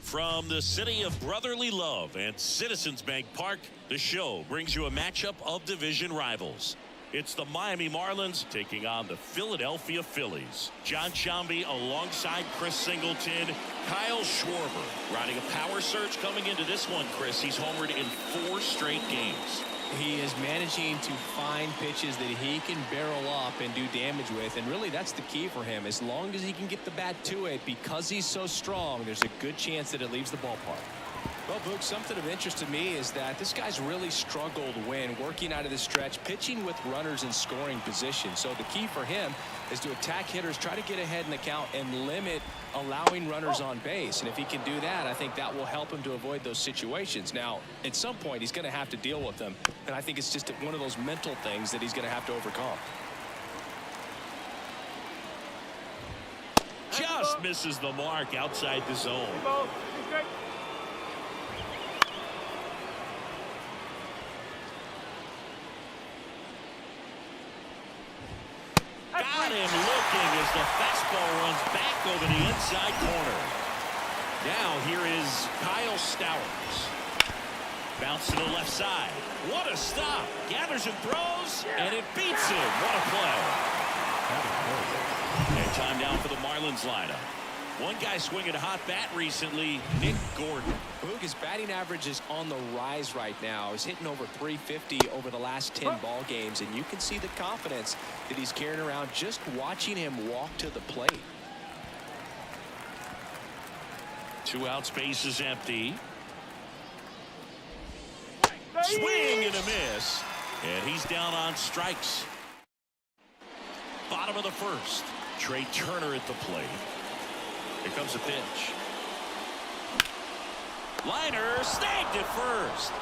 From the city of brotherly love and Citizens Bank Park, the show brings you a matchup of division rivals. It's the Miami Marlins taking on the Philadelphia Phillies. John Shambi alongside Chris Singleton. Kyle Schwarber riding a power surge coming into this one, Chris. He's homered in 4 straight games. He is managing to find pitches that he can barrel up and do damage with, and really that's the key for him. As long as he can get the bat to it, because he's so strong, there's a good chance that it leaves the ballpark. Well, Boog, something of interest to me is that this guy's really struggled when working out of the stretch, pitching with runners in scoring position. So the key for him is to attack hitters, try to get ahead in the count, and limit allowing runners on base. And if he can do that, I think that will help him to avoid those situations. Now, at some point, he's going to have to deal with them. And I think it's just one of those mental things that he's going to have to overcome. Just misses the mark outside the zone. Got him looking as the fastball runs back over the inside corner. Now here is Kyle Stowers. Bounce to the left side. What a stop. Gathers and throws, and it beats him. What a play. And time down for the Marlins lineup. One guy swinging a hot bat recently, Nick Gordon. Boog, his batting average is on the rise right now. He's hitting over 350 over the last 10 ball games, and you can see the confidence that he's carrying around just watching him walk to the plate. 2 outs, base is empty. Swing and a miss, and he's down on strikes. Bottom of the first. Trea Turner at the plate. Here comes a pitch. Liner snagged at first.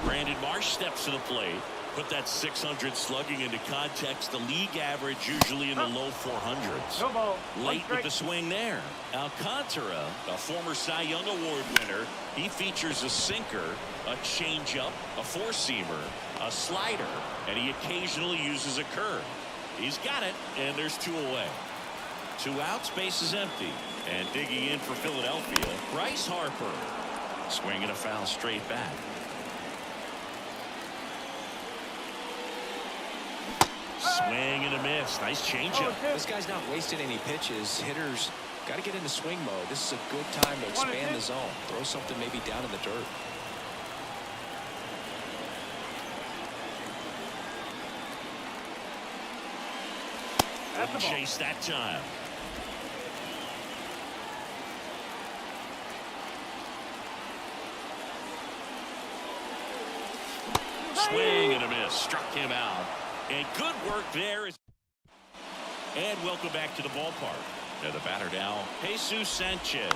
Brandon Marsh steps to the plate. Put that 600 slugging into context. The league average usually in the low 400s. Late with the swing there. Alcantara, a former Cy Young Award winner. He features a sinker, a changeup, a four-seamer, a slider, and he occasionally uses a curve. He's got it, and there's 2 away. 2 outs, base is empty. And digging in for Philadelphia, Bryce Harper. Swinging a foul straight back. Swing and a miss. Nice changeup. This guy's not wasting any pitches. Hitters got to get into swing mode. This is a good time to expand the zone. Throw something maybe down in the dirt. Wouldn't chase that time. Swing and a miss. Struck him out. And good work there. And welcome back to the ballpark. Now the batter now, Jesus Sanchez.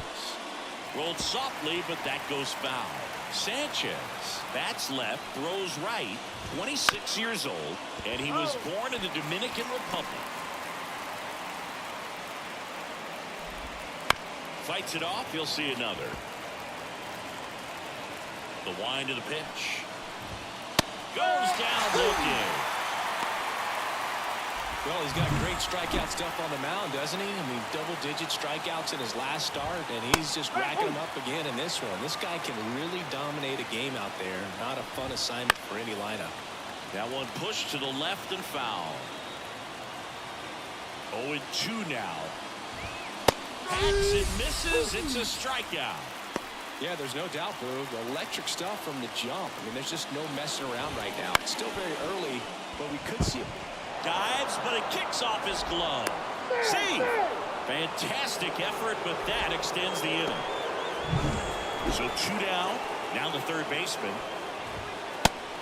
Rolled softly, but that goes foul. Sanchez bats left, throws right, 26 years old, and he was born in the Dominican Republic. Fights it off, he'll see another. The wind of the pitch. Goes down looking. Well, he's got great strikeout stuff on the mound, doesn't he? I mean, double-digit strikeouts in his last start, and he's just racking them up again in this one. This guy can really dominate a game out there. Not a fun assignment for any lineup. That one pushed to the left and foul. 0-2 now. Hacks and misses. It's a strikeout. Yeah, there's no doubt, Boog. Electric stuff from the jump. I mean, there's just no messing around right now. It's still very early, but we could see it. Dives, but it kicks off his glove. See, fantastic effort, but that extends the inning. So 2 down. Now the third baseman.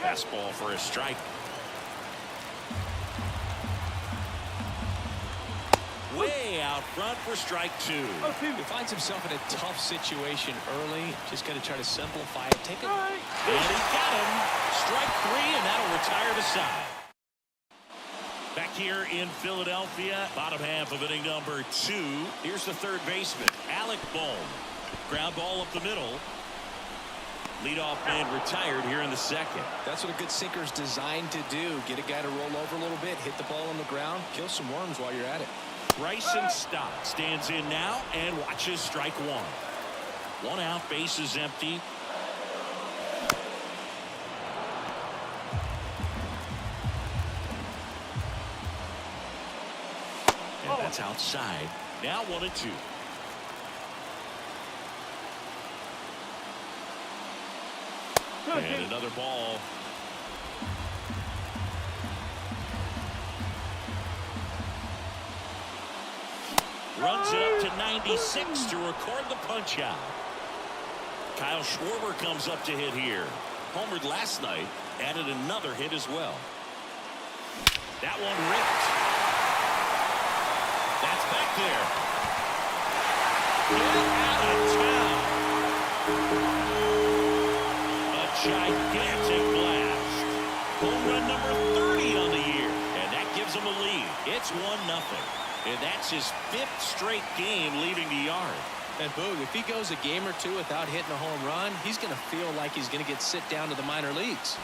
Fastball for a strike. Way out front for strike 2. He finds himself in a tough situation early. Just got to try to simplify it. Take it. And he got him. Strike 3, and that'll retire the side. Back here in Philadelphia, bottom half of inning number 2. Here's the third baseman, Alec Bohm. Ground ball up the middle. Leadoff man retired here in the second. That's what a good sinker is designed to do. Get a guy to roll over a little bit, hit the ball on the ground, kill some worms while you're at it. Bryson Stott stands in now and watches strike 1. One out, base is empty. And that's outside. Now 1-2. And another ball. Runs it up to 96 to record the punch out. Kyle Schwarber comes up to hit here. Homered last night, added another hit as well. That one ripped. That's back there. Get out of town. A gigantic blast. Home run number 30 on the year. And that gives him a lead. It's 1-0. And that's his 5th straight game leaving the yard. And Boog, if he goes a game or two without hitting a home run, he's going to feel like he's going to get sent down to the minor leagues.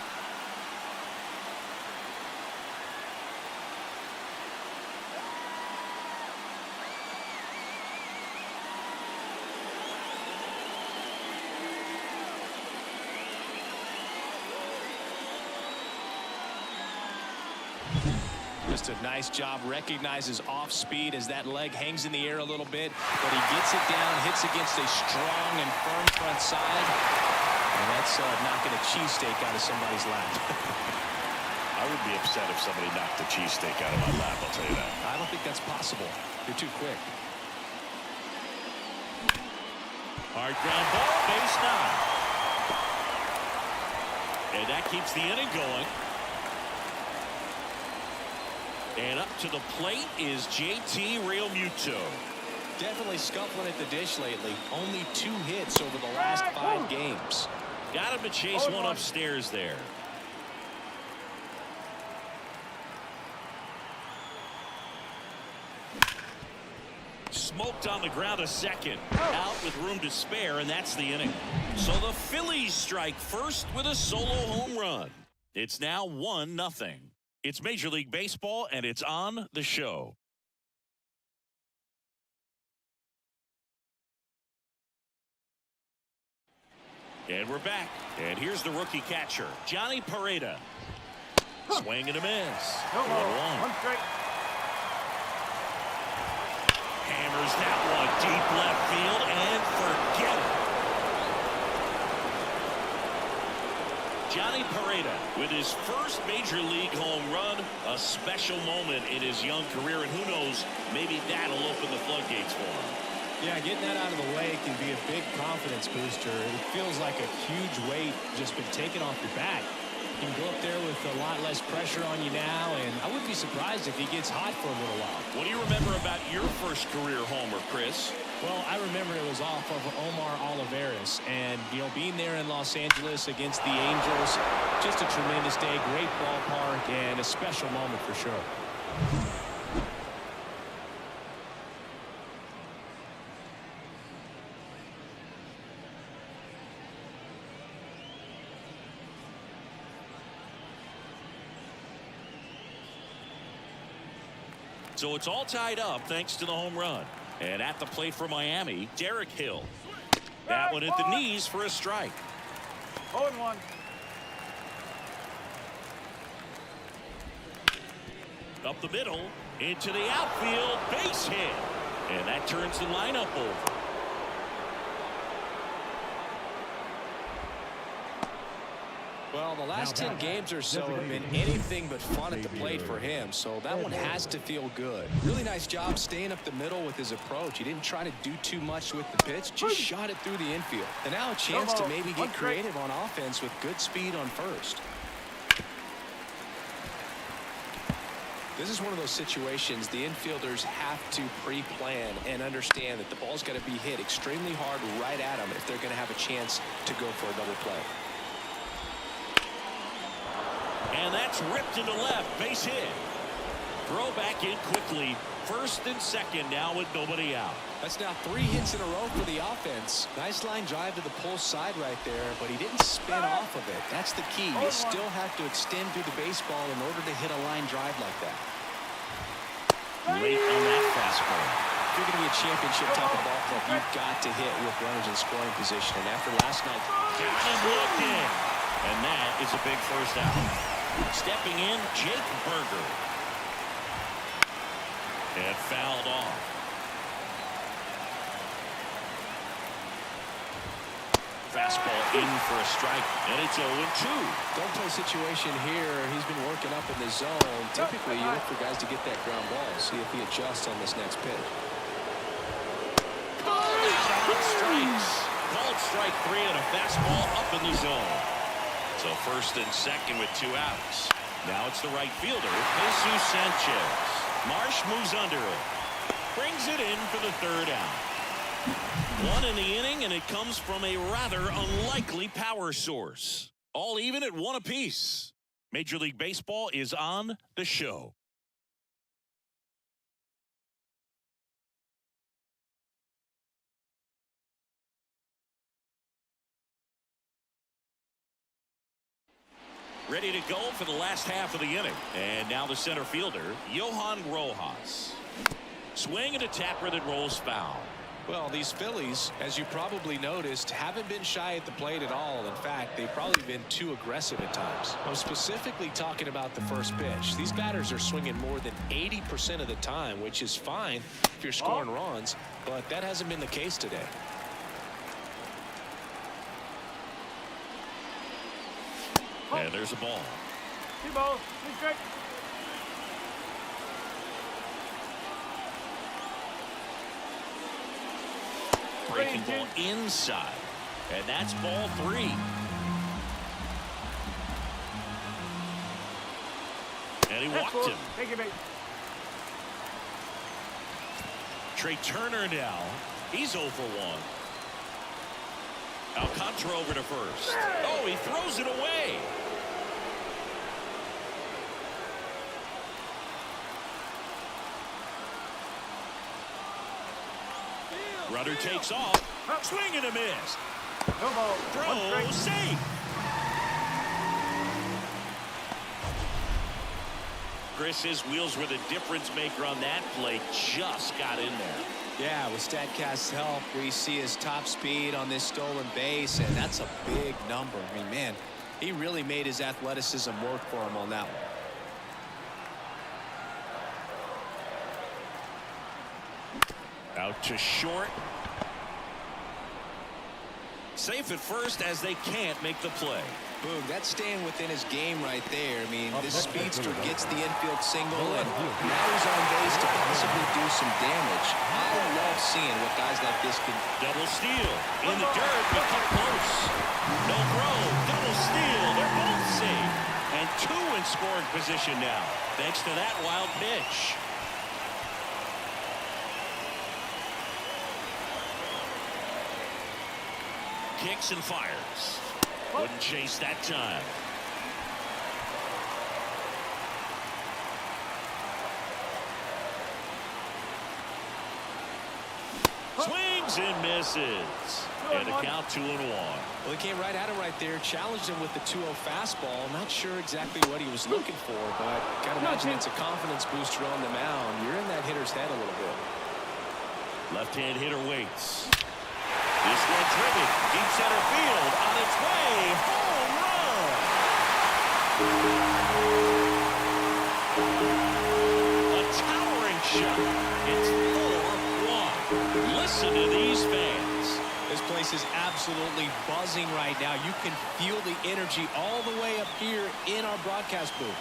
Just a nice job. Recognizes off speed as that leg hangs in the air a little bit, but he gets it down, hits against a strong and firm front side, and that's knocking a cheesesteak out of somebody's lap. I would be upset if somebody knocked the cheesesteak out of my lap, I'll tell you that. I don't think that's possible. You're too quick. Hard ground ball, base 9. And that keeps the inning going. And up to the plate is JT Realmuto. Definitely scuffling at the dish lately. Only 2 hits over the last 5 games. Got him to chase one upstairs there. Smoked on the ground a second. Out with room to spare, and that's the inning. So the Phillies strike first with a solo home run. It's now 1-0. It's Major League Baseball, and it's on the show. And we're back. And here's the rookie catcher, Jhonny Pereda. Swing and a miss. 1-1. Hammers that one deep left field, and forget it. Jhonny Pereda with his first major league home run, a special moment in his young career, and who knows, maybe that'll open the floodgates for him. Yeah, getting that out of the way can be a big confidence booster. It feels like a huge weight just been taken off your back. You can go up there with a lot less pressure on you now, and I wouldn't be surprised if he gets hot for a little while. What do you remember about your first career homer, Chris? Well, I remember it was off of Omar Olivares, and, you know, being there in Los Angeles against the Angels, just a tremendous day, great ballpark, and a special moment for sure. So it's all tied up thanks to the home run. And at the plate for Miami, Derek Hill. That one at the knees for a strike. 0-1. Up the middle, into the outfield, base hit. And that turns the lineup over. Well, the last 10 games or so have been anything but fun at the plate for him, so that one has to feel good. Really nice job staying up the middle with his approach. He didn't try to do too much with the pitch, just shot it through the infield. And now a chance to maybe get creative on offense with good speed on first. This is one of those situations the infielders have to pre-plan and understand that the ball's got to be hit extremely hard right at them if they're going to have a chance to go for a double play. And that's ripped into left, base hit. Throw back in quickly. First and second now with nobody out. That's now 3 hits in a row for the offense. Nice line drive to the pull side right there, but he didn't spin off of it. That's the key. You still have to extend through the baseball in order to hit a line drive like that. Late on that fastball. If you're going to be a championship type of ball club, you've got to hit with runners in scoring position. And after last night, got him looked in. And that is a big first out. Stepping in, Jake Berger. And fouled off. Fastball in for a strike, and it's 0-2. Don't play situation here. He's been working up in the zone. Typically, you look for guys to get that ground ball. See if he adjusts on this next pitch. Called out on strikes. Called strike 3 and a fastball up in the zone. So first and second with 2 outs. Now it's the right fielder, Jesus Sanchez. Marsh moves under it. Brings it in for the 3rd out. 1 in the inning, and it comes from a rather unlikely power source. All even at 1 apiece. Major League Baseball is on the show. Ready to go for the last half of the inning. And now the center fielder, Johan Rojas. Swing and a tapper that rolls foul. Well, these Phillies, as you probably noticed, haven't been shy at the plate at all. In fact, they've probably been too aggressive at times. I'm specifically talking about the first pitch. These batters are swinging more than 80% of the time, which is fine if you're scoring runs, but that hasn't been the case today. And there's a ball. 2 balls, 2 strikes. Breaking ball inside. And that's ball 3. And he walked him. Take it back. Trea Turner now. He's 0 for 1. Alcantara over to first. Oh, he throws it away. Runner takes off. Swing and a miss. No ball. Throw safe. Chris, his wheels were the difference maker on that play. Just got in there. Yeah, with StatCast's help, we see his top speed on this stolen base, and that's a big number. I mean, man, he really made his athleticism work for him on that one. Out to short. Safe at first as they can't make the play. Boom, that's staying within his game right there. I mean, this speedster gets the infield single, and now he's on base to possibly do some damage. I love seeing what guys like this can. Double steal in the dirt, but cut close. No throw, double steal. They're both safe. And 2 in scoring position now, thanks to that wild pitch. Kicks and fires. Wouldn't chase that time. Swings and misses. And a count 2-1. Well, he came right at him right there, challenged him with the 2-0 fastball. Not sure exactly what he was looking for, but gotta imagine it's a confidence booster on the mound. You're in that hitter's head a little bit. Left-hand hitter waits. This one driven deep center field on its way. Home run. A towering shot. It's 4-1. Listen to these fans. This place is absolutely buzzing right now. You can feel the energy all the way up here in our broadcast booth.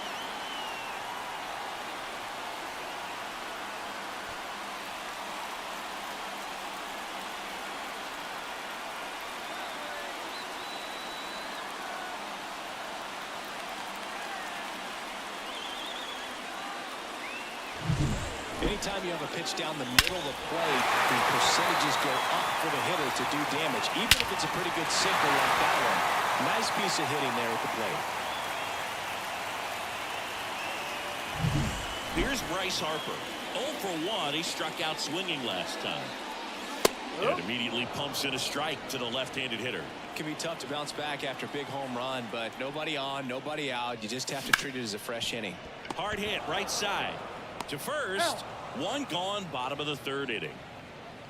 Anytime you have a pitch down the middle of the plate, the percentages go up for the hitter to do damage, even if it's a pretty good single like that one. Nice piece of hitting there at the plate. Here's Bryce Harper. 0 for 1. He struck out swinging last time. And immediately pumps in a strike to the left-handed hitter. It can be tough to bounce back after a big home run, but nobody on, nobody out. You just have to treat it as a fresh inning. Hard hit right side. To first. One gone, bottom of the third inning.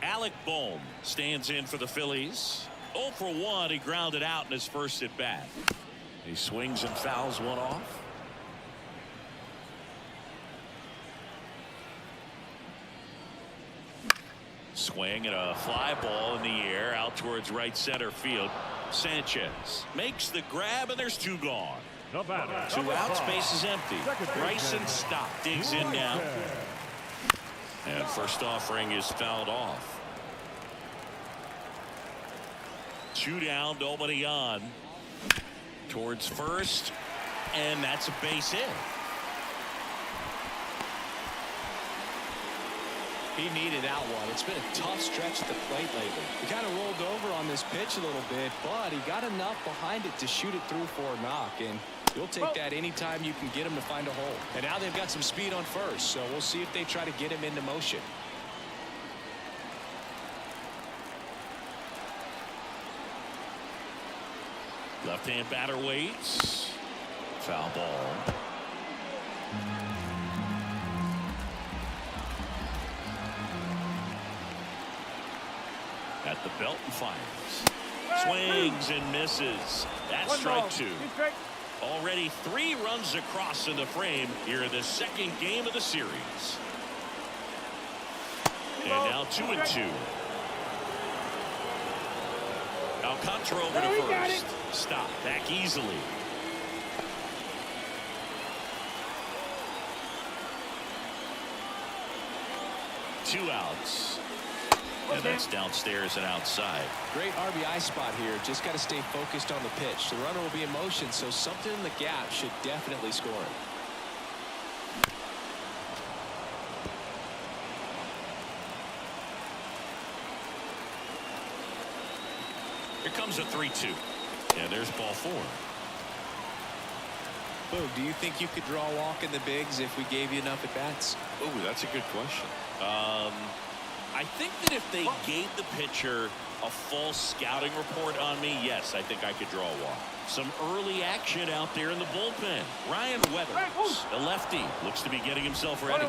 Alec Bohm stands in for the Phillies. 0 for 1. He grounded out in his first at bat. He swings and fouls one off. Swing and a fly ball in the air out towards right center field. Sanchez makes the grab, and there's 2 gone. No batter. 2 outs, base is empty. Bryson Stock digs in now. And first offering is fouled off. 2 down, nobody on. Towards first, and that's a base hit. He needed that one. It's been a tough stretch at the plate lately. He kind of rolled over on this pitch a little bit, but he got enough behind it to shoot it through for a knock, and you'll take that anytime you can get him to find a hole. And now they've got some speed on first, so we'll see if they try to get him into motion. Left-hand batter waits. Foul ball. At the belt and fires. Swings and misses. That's strike 2. Already 3 runs across in the frame here in the second game of the series. And now 2-2. Alcantara over to first. Stop back easily. Two outs. And that's downstairs and outside. Great RBI spot here. Just got to stay focused on the pitch. The runner will be in motion, so something in the gap should definitely score it. Here comes a 3-2. And there's ball 4. Boom, do you think you could draw a walk in the bigs if we gave you enough at bats? Oh, that's a good question. I think that if they gave the pitcher a full scouting report on me, yes, I think I could draw a walk. Some early action out there in the bullpen. Ryan Weathers, the lefty, looks to be getting himself ready.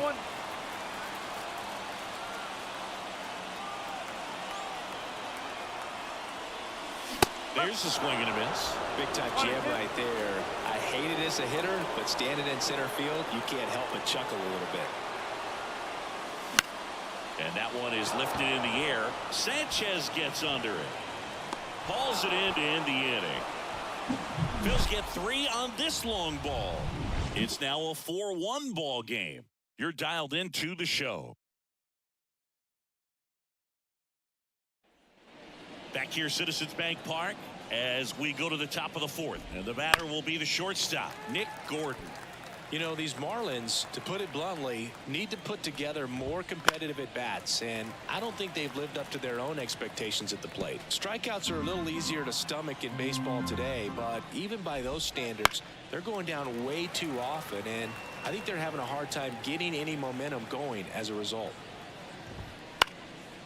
There's a swing and a miss. Big time jab right there. I hate it as a hitter, but standing in center field, you can't help but chuckle a little bit. And that one is lifted in the air. Sanchez gets under it. Hauls it in to end the inning. Phillies get 3 on this long ball. It's now a 4-1 ball game. You're dialed into the show. Back here, Citizens Bank Park, as we go to the top of the 4th. And the batter will be the shortstop, Nick Gordon. You know, these Marlins, to put it bluntly, need to put together more competitive at-bats, and I don't think they've lived up to their own expectations at the plate. Strikeouts are a little easier to stomach in baseball today, but even by those standards, they're going down way too often, and I think they're having a hard time getting any momentum going as a result.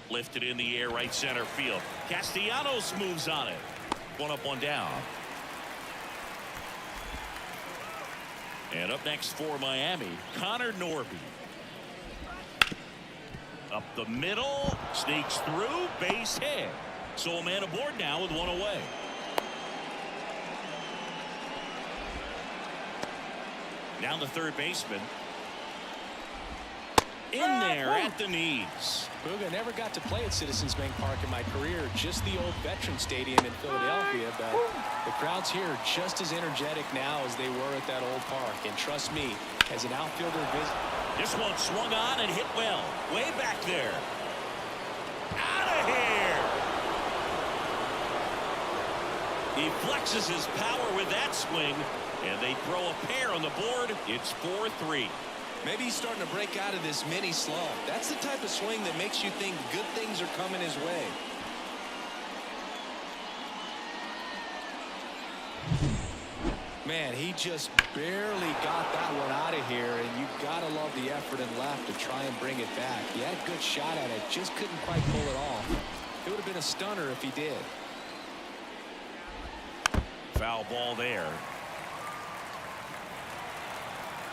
Lifted in the air, right center field. Castellanos moves on it. 1 up, 1 down. And up next for Miami, Connor Norby. Up the middle, sneaks through, base hit. So a man aboard now with 1 away. Down the third baseman. In there at the knees. Booga, never got to play at Citizens Bank Park in my career, just the old Veteran Stadium in Philadelphia, but the crowds here are just as energetic now as they were at that old park. And trust me, as an outfielder this one swung on and hit well. Way back there. Out of here. He flexes his power with that swing, and they throw a pair on the board. It's 4-3. Maybe he's starting to break out of this mini slump. That's the type of swing that makes you think good things are coming his way. Man, he just barely got that one out of here, and you've got to love the effort and left to try and bring it back. He had a good shot at it, just couldn't quite pull it off. It would have been a stunner if he did. Foul ball there.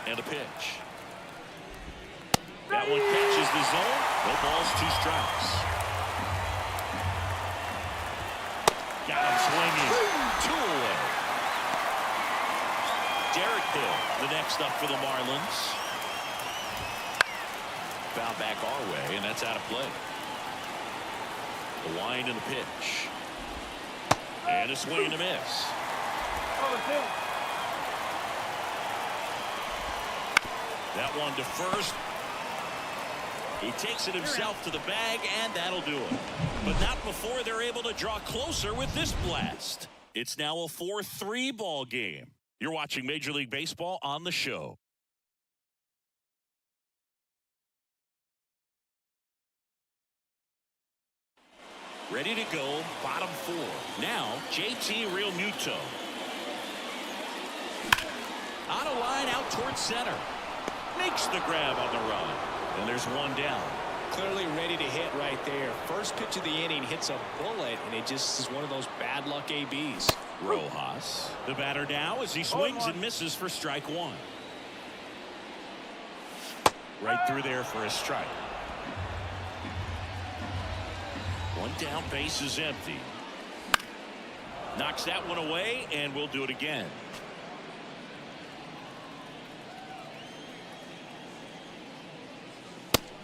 And a pitch. That one catches the zone. No balls, 2 strikes. Got him swinging. 2 away. Derek Hill, the next up for the Marlins. Foul back our way, and that's out of play. The wind and the pitch. And a swing and a miss. That one to first. He takes it himself to the bag, and that'll do it. But not before they're able to draw closer with this blast. It's now a 4-3 ball game. You're watching Major League Baseball on the show. Ready to go, bottom 4. Now, JT Realmuto. On a line out towards center. Makes the grab on the run. And there's one down. Clearly ready to hit right there. First pitch of the inning hits a bullet, and it just is one of those bad luck ABs. Rojas, the batter now as he swings and misses for strike 1. Right through there for a strike. 1 down, base is empty. Knocks that one away, and we'll do it again.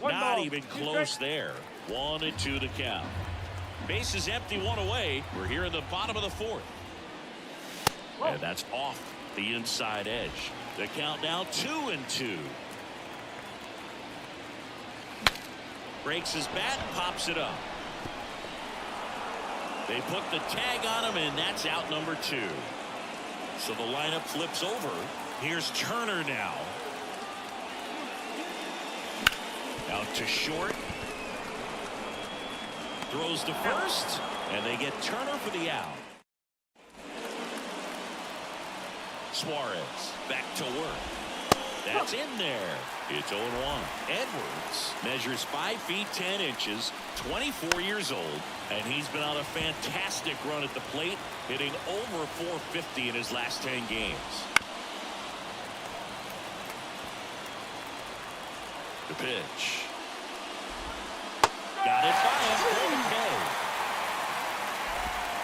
Not even close there. 1-2 the count. Base is empty, 1 away. We're here in the bottom of the 4th. And that's off the inside edge. The count now 2-2. Breaks his bat, pops it up. They put the tag on him, and that's out number 2. So the lineup flips over. Here's Turner now. Out to short. Throws to first, and they get Turner for the out. Suarez back to work. That's in there. It's 0-1. Edwards measures 5 feet 10 inches, 24 years old, and he's been on a fantastic run at the plate, hitting over 450 in his last 10 games. The pitch. Got it by him.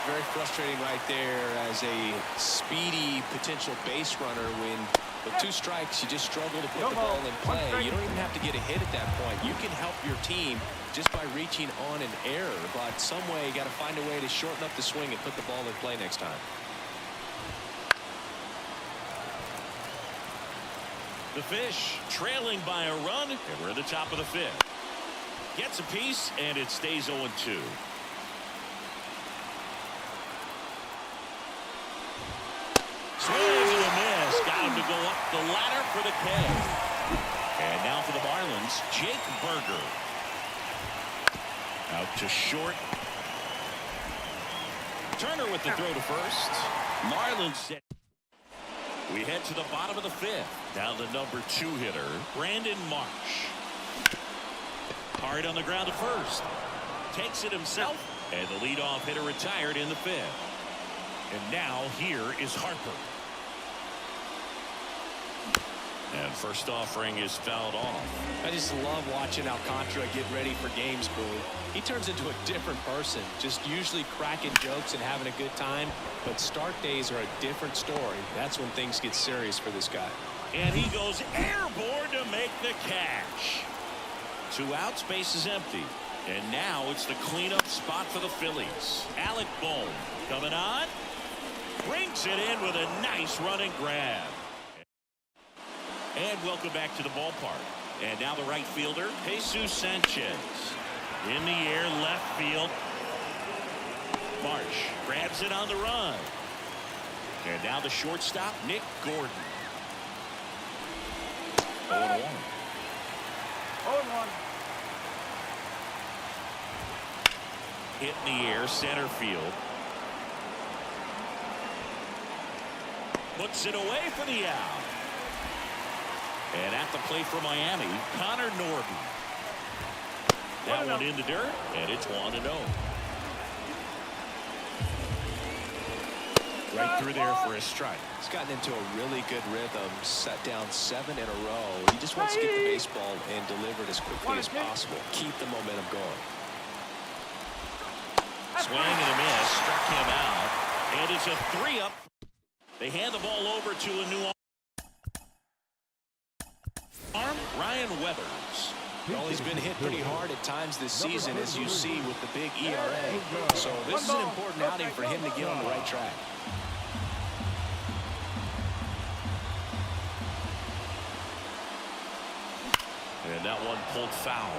Very frustrating right there as a speedy potential base runner when with 2 strikes you just struggle to put the ball in play. You don't even have to get a hit at that point. You can help your team just by reaching on an error, but some way you got to find a way to shorten up the swing and put the ball in play next time. The Fish trailing by a run, and we're at the top of the 5th. Gets a piece, and it stays 0-2. Swing and a miss. Got him to go up the ladder for the K. And now for the Marlins, Jake Berger. Out to short. Turner with the throw to first. Marlins set. We head to the bottom of the 5th. Now the number 2 hitter, Brandon Marsh. Hard on the ground to first. Takes it himself, and the leadoff hitter retired in the 5th. And now here is Harper. And first offering is fouled off. I just love watching Alcantara get ready for games, Boom. He turns into a different person, just usually cracking jokes and having a good time. But start days are a different story. That's when things get serious for this guy. And he goes airborne to make the catch. 2 outs, base is empty. And now it's the cleanup spot for the Phillies. Alec Bohm coming on. Brings it in with a nice running grab. And welcome back to the ballpark. And now the right fielder, Jesus Sanchez. In the air, left field. Marsh grabs it on the run. And now the shortstop, Nick Gordon. 0-1. 0-1. Hit in the air, center field. Puts it away for the out. And at the plate for Miami, Connor Norton. That one in the dirt, and it's 1-0. Right through there for a strike. He's gotten into a really good rhythm, set down 7 in a row. He just wants to get the baseball and deliver it as quickly as possible. Keep the momentum going. Swing and a miss, struck him out, and it's a 3-up. They hand the ball over to a new arm, Ryan Weathers. Well, he's been hit pretty hard at times this season, as you see with the big ERA. So this is an important outing for him to get on the right track. And that one pulled foul.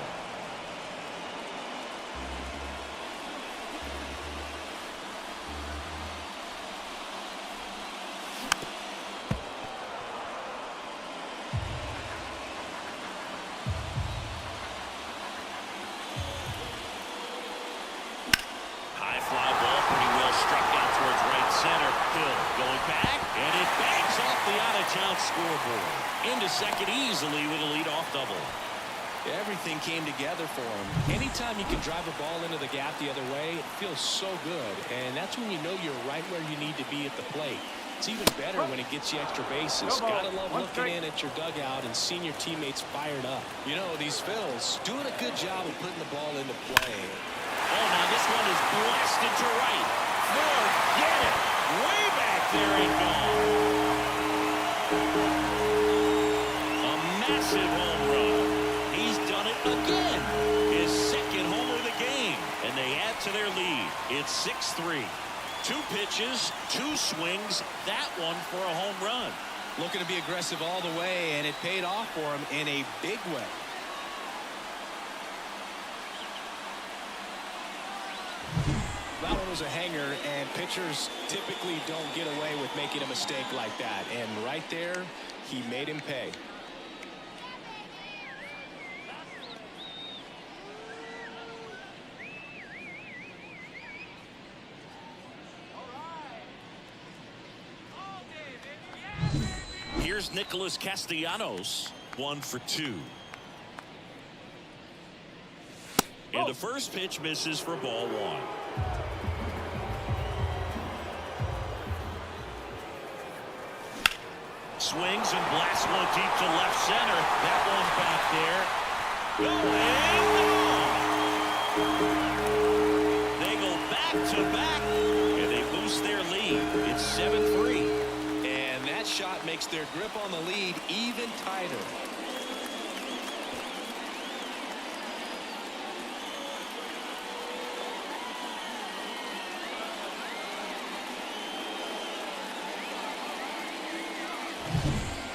High fly ball, pretty well struck out towards right center. Hill going back, and it bangs off the out-of-town scoreboard. Into second easily with a leadoff double. Everything came together for him. Anytime you can drive a ball into the gap the other way, it feels so good. And that's when you know you're right where you need to be at the plate. It's even better when it gets you extra bases. Gotta love looking in at your dugout and seeing your teammates fired up. You know, these Phils doing a good job of putting the ball into play. Oh, now this one is blasted to right. Forget it. Way back there and gone. A massive home run. He's done it again. His second homer of the game. And they add to their lead. It's 6-3. 2 pitches, 2 swings. That one for a home run. Looking to be aggressive all the way, and it paid off for him in a big way. That one was a hanger, and pitchers typically don't get away with making a mistake like that. And right there, he made him pay. Here's Nicholas Castellanos, 1 for 2. And the first pitch misses for ball 1. Swings and blasts one deep to left center. That one back there. They go back to back, and they boost their lead. It's 7-3. And that shot makes their grip on the lead even tighter.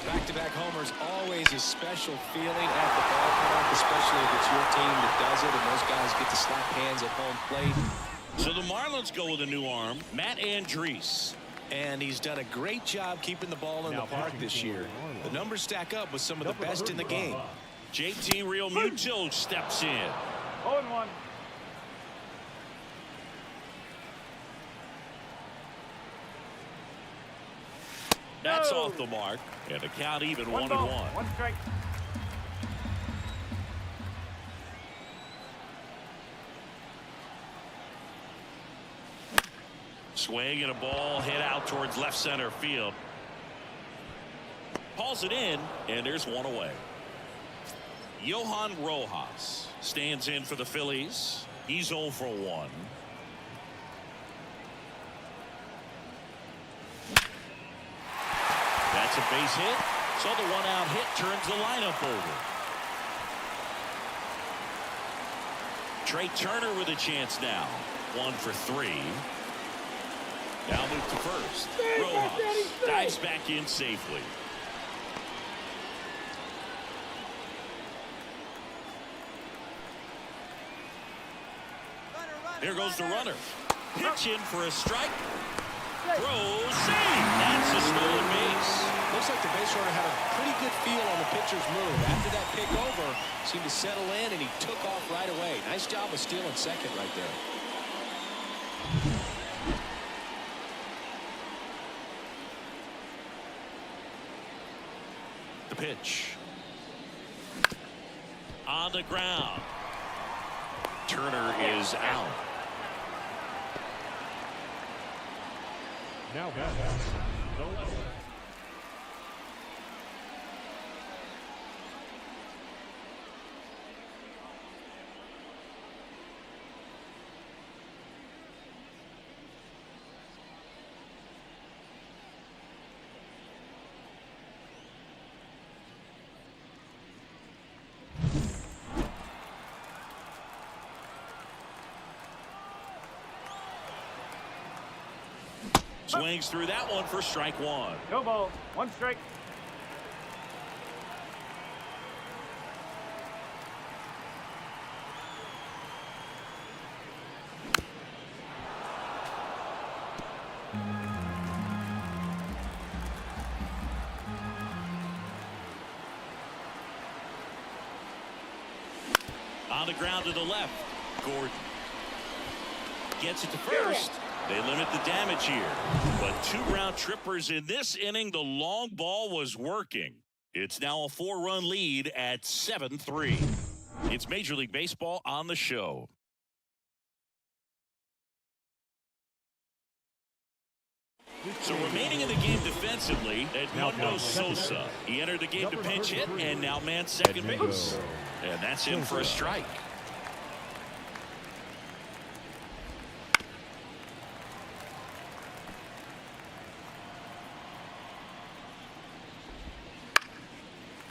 Back-to-back homers, always a special feeling at the ballpark, especially if it's your team that does it and those guys get to slap hands at home plate. So the Marlins go with a new arm, Matt Andriese. And he's done a great job keeping the ball in the park this year. The numbers stack up with some of the best in the game. JT Realmuto steps in. 0-1. That's off the mark, and the count even 1-1. 1 strike. Swing and a ball hit out towards left center field. Hauls it in, and there's one away. Johan Rojas stands in for the Phillies. He's 0 for 1. That's a base hit. So the 1-out hit turns the lineup over. Trea Turner with a chance now. 1 for 3. Now move to first. Rojas dives back in safely. There goes the runner. Pitch in for a strike. Throw, save. That's a stolen base. Looks like the base runner had a pretty good feel on the pitcher's move. After that pick over, seemed to settle in, and he took off right away. Nice job of stealing second right there. The pitch. On the ground. Turner is out. Now back. No less. Swings through that one for strike one. No ball. One strike. On the ground to the left. Gordon gets it to first. They limit the damage here. But 2 ground trippers in this inning. The long ball was working. It's now a 4-run lead at 7-3. It's Major League Baseball on the show. So remaining in the game defensively, Edmundo Sosa. He entered the game to pinch hit and now man second base. And that's in for a strike.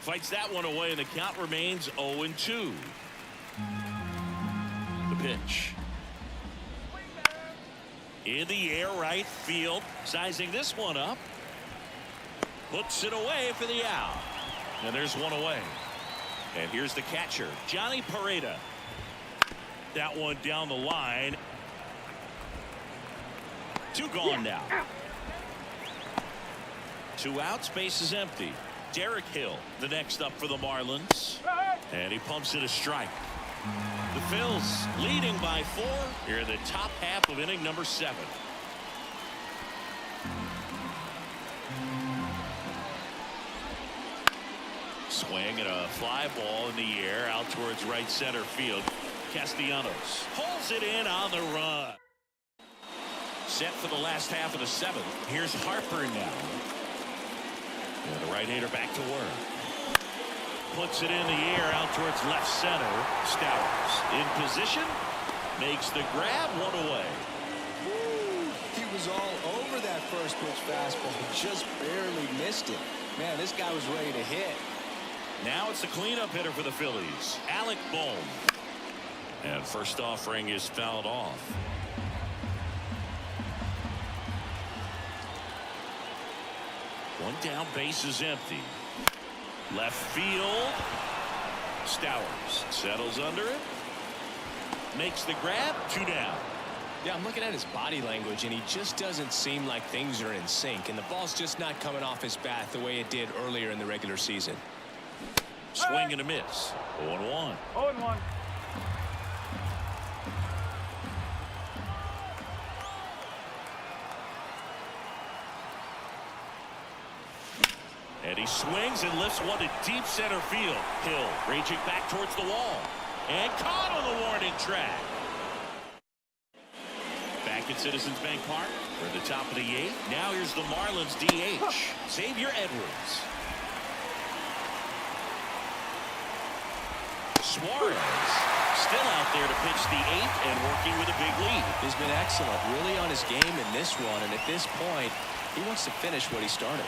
Fights that one away, and the count remains 0-2. The pitch. In the air, right field. Sizing this one up. Hooks it away for the out. And there's one away. And here's the catcher, Jhonny Pereda. That one down the line. 2 gone now. 2 outs, base is empty. Derek Hill, the next up for the Marlins. And he pumps it a strike. The Phillies leading by 4 here in the top half of inning number 7. Swing and a fly ball in the air out towards right center field. Castellanos pulls it in on the run. Set for the last half of the 7th. Here's Harper now. And the right-hander back to work. Puts it in the air out towards left center. Stowers in position. Makes the grab, 1 away. Woo, he was all over that first pitch fastball. Just barely missed it. Man, this guy was ready to hit. Now it's the cleanup hitter for the Phillies, Alec Bohm. And first offering is fouled off. One down, base is empty. Left field. Stowers settles under it. Makes the grab, 2 down. Yeah, I'm looking at his body language, and he just doesn't seem like things are in sync. And the ball's just not coming off his bat the way it did earlier in the regular season. Swing and a miss. 0-1. 0-1. And he swings and lifts one to deep center field. Hill raging back towards the wall. And caught on the warning track. Back at Citizens Bank Park for the top of the 8th. Now here's the Marlins DH, Xavier Edwards. Suarez still out there to pitch the 8th and working with a big lead. He's been excellent, really on his game in this one. And at this point, he wants to finish what he started.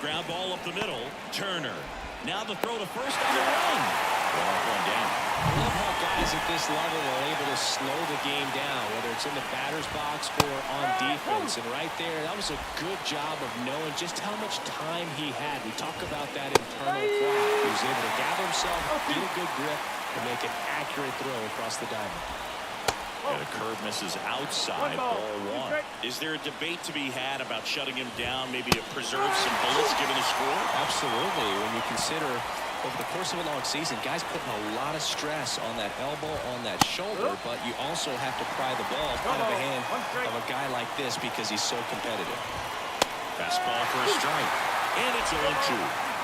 Ground ball up the middle. Turner. Now the throw to first on the run. One down. I love how guys at this level are able to slow the game down, whether it's in the batter's box or on defense. And right there, that was a good job of knowing just how much time he had. We talk about that internal clock. He was able to gather himself, get a good grip, and make an accurate throw across the diamond. And a curve misses outside, ball 1. Is there a debate to be had about shutting him down, maybe to preserve some bullets given the score? Absolutely. When you consider over the course of a long season, guys putting a lot of stress on that elbow, on that shoulder, but you also have to pry the ball out of the hand of a guy like this because he's so competitive. Fastball for a strike. And it's 0-2.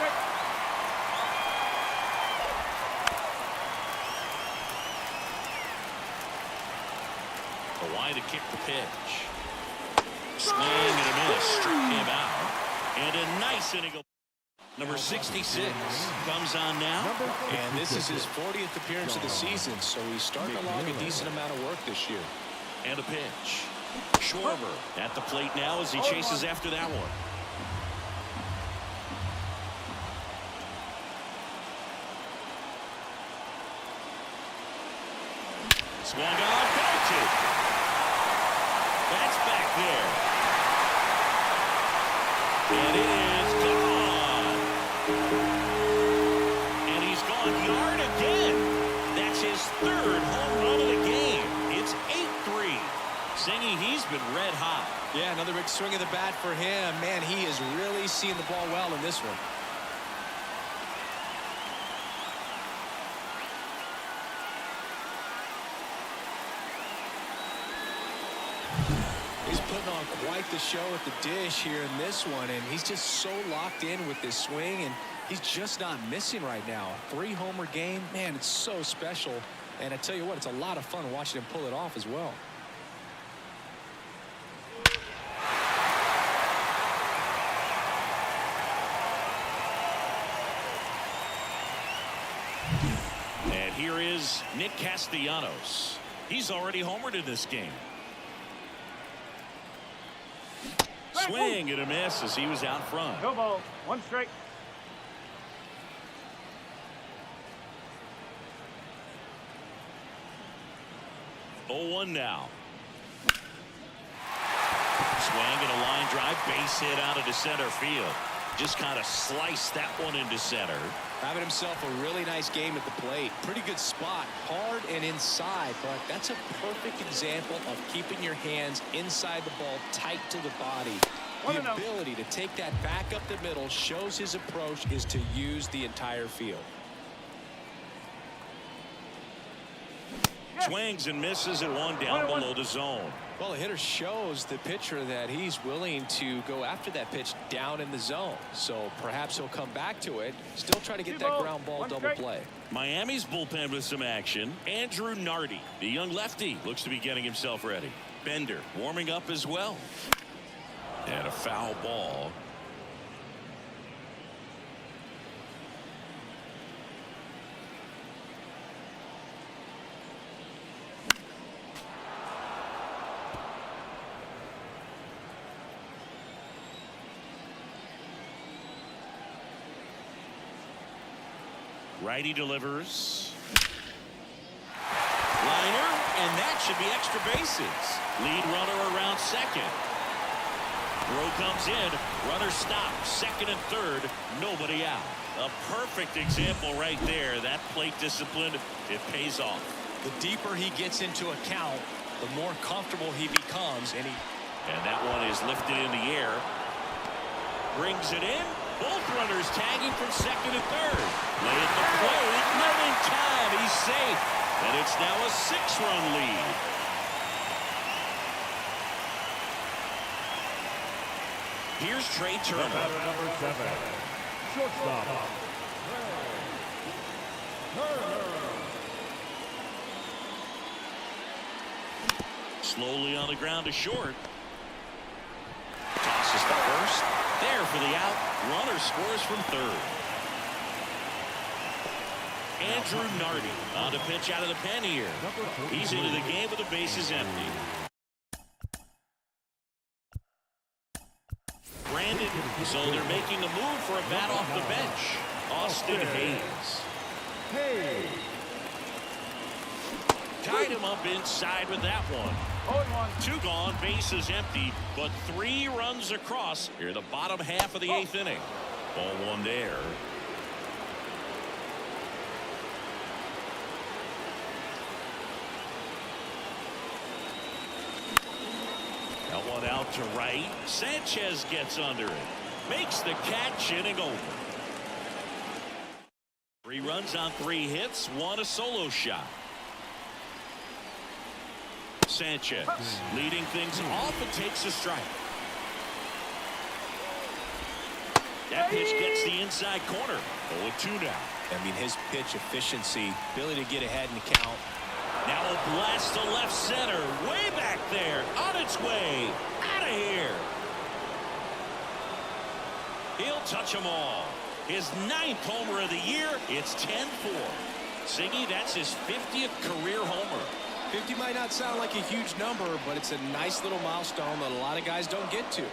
by to kick the pitch. Swing and a miss. Struck him out. And a nice inning. Number 66 comes on now. And this is his 40th appearance of the season, so he's starting to log a decent amount of work this year. And a pitch. Schwarber at the plate now as he chases after that one. Swung on, belted. That's back there. And it is gone. And he's gone yard again. That's his third home run of the game. It's 8-3. Singy, he's been red hot. Yeah, another big swing of the bat for him. Man, he is really seeing the ball well in this one. He's putting on quite the show at the dish here in this one, and he's just so locked in with this swing, and he's just not missing right now. 3-homer game, man, it's so special. And I tell you what, it's a lot of fun watching him pull it off as well. And here is Nick Castellanos. He's already homered in this game. Swing and a miss as he was out front. No ball. 1 strike. Oh, 1 now. Swing and a line drive, base hit out into center field. Just kind of sliced that one into center. Having himself a really nice game at the plate. Pretty good spot, hard and inside, but that's a perfect example of keeping your hands inside the ball, tight to the body. The ability to take that back up the middle shows his approach is to use the entire field. Swings and misses at 1 down below the zone. Well, the hitter shows the pitcher that he's willing to go after that pitch down in the zone. So perhaps he'll come back to it. Still try to get that ground ball double play. Miami's bullpen with some action. Andrew Nardi, the young lefty, looks to be getting himself ready. Bender warming up as well. And a foul ball. Righty delivers. Liner, and that should be extra bases. Lead runner around second. Throw comes in. Runner stops. Second and third. Nobody out. A perfect example right there. That plate discipline, it pays off. The deeper he gets into a count, the more comfortable he becomes. And that one is lifted in the air. Brings it in. Both runners tagging from second and third. Lay at the plate. Not in time. He's safe. And it's now a 6-run lead. Here's Trea Turner. Number 7. Shortstop. Slowly on the ground to short. Tosses to first. There for the out. Runner scores from third. Andrew Nardi on a pitch out of the pen here. He's into the game with the bases empty. Brandon, so they're making a move for a bat off the bench. Austin Hayes. Tied him up inside with that one. 2 gone, bases empty, but 3 runs across here the bottom half of the 8th inning. Ball 1 there. That one out to right. Sanchez gets under it. Makes the catch, inning over. 3 runs on 3 hits, 1 a solo shot. Sanchez leading things off and takes a strike. That pitch gets the inside corner. 0-2 now. I mean, his pitch efficiency, ability to get ahead in the count. Now a blast to left center. Way back there. On its way. Out of here. He'll touch them all. His 9th homer of the year. It's 10-4. Siggy, that's his 50th career homer. 50 might not sound like a huge number, but it's a nice little milestone that a lot of guys don't get to.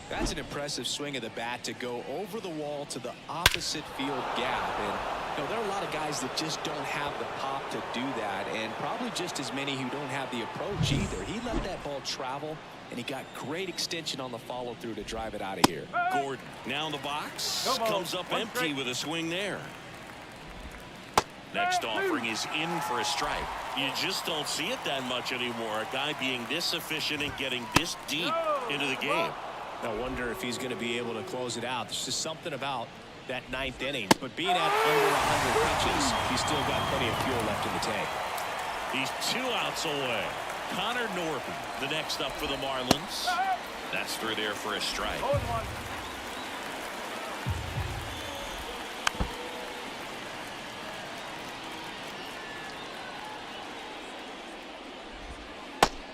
That's an impressive swing of the bat to go over the wall to the opposite field gap. And you know, there are a lot of guys that just don't have the pop to do that, and probably just as many who don't have the approach either. He let that ball travel, and he got great extension on the follow through to drive it out of here. Gordon now in the box. Comes up empty with a swing there. Next offering is in for a strike. You just don't see it that much anymore. A guy being this efficient and getting this deep into the game. I wonder if he's going to be able to close it out. There's just something about that 9th inning. But being at under 100 pitches, he's still got plenty of fuel left in the tank. He's 2 outs away. Connor Norton, the next up for the Marlins. That's through there for a strike.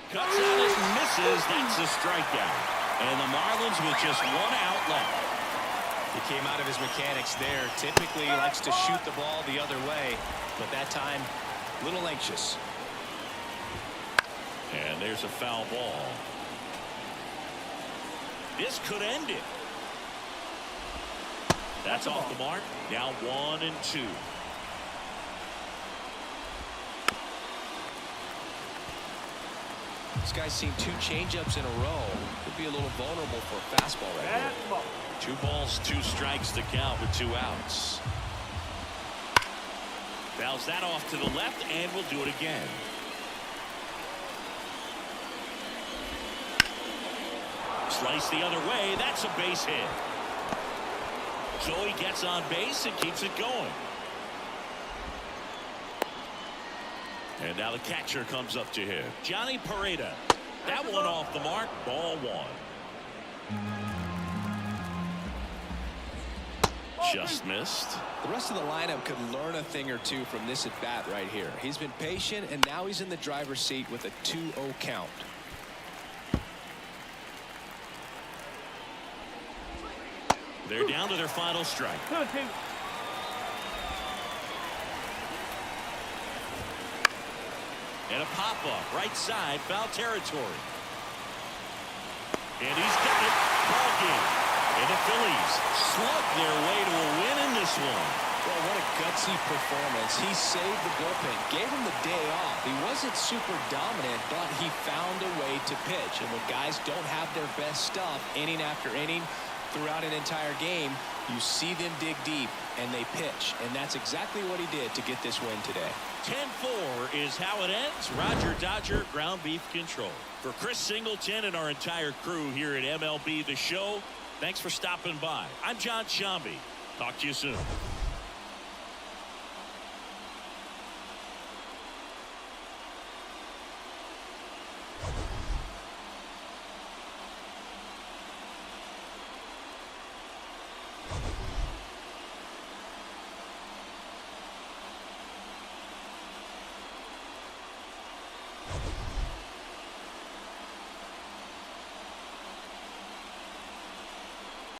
Cuts out and misses. That's a strikeout. And the Marlins with just 1 out left. He came out of his mechanics there. Typically he likes to shoot the ball the other way, but that time a little anxious. And there's a foul ball. This could end it. That's off the mark. Now 1-2. This guy's seen 2 changeups in a row. Could be a little vulnerable for a fastball right here. 2 balls, 2 strikes to count with 2 outs. Fouls that off to the left, and we'll do it again. Slice the other way. That's a base hit. So he gets on base and keeps it going. And now the catcher comes up to him. Jhonny Pereda. That one off the mark. Ball 1. Just missed. The rest of the lineup could learn a thing or two from this at bat right here. He's been patient, and now he's in the driver's seat with a 2-0 count. They're down to their final strike. 2-2. And a pop-up right side, foul territory. And he's got it. Ball game. And the Phillies slug their way to a win in this one. Well, what a gutsy performance. He saved the bullpen, gave him the day off. He wasn't super dominant, but he found a way to pitch. And when guys don't have their best stuff inning after inning throughout an entire game, you see them dig deep and they pitch. And that's exactly what he did to get this win today. 10-4 is how it ends. Roger Dodger, ground beef control. For Chris Singleton and our entire crew here at MLB The Show, thanks for stopping by. I'm John Shambi. Talk to you soon.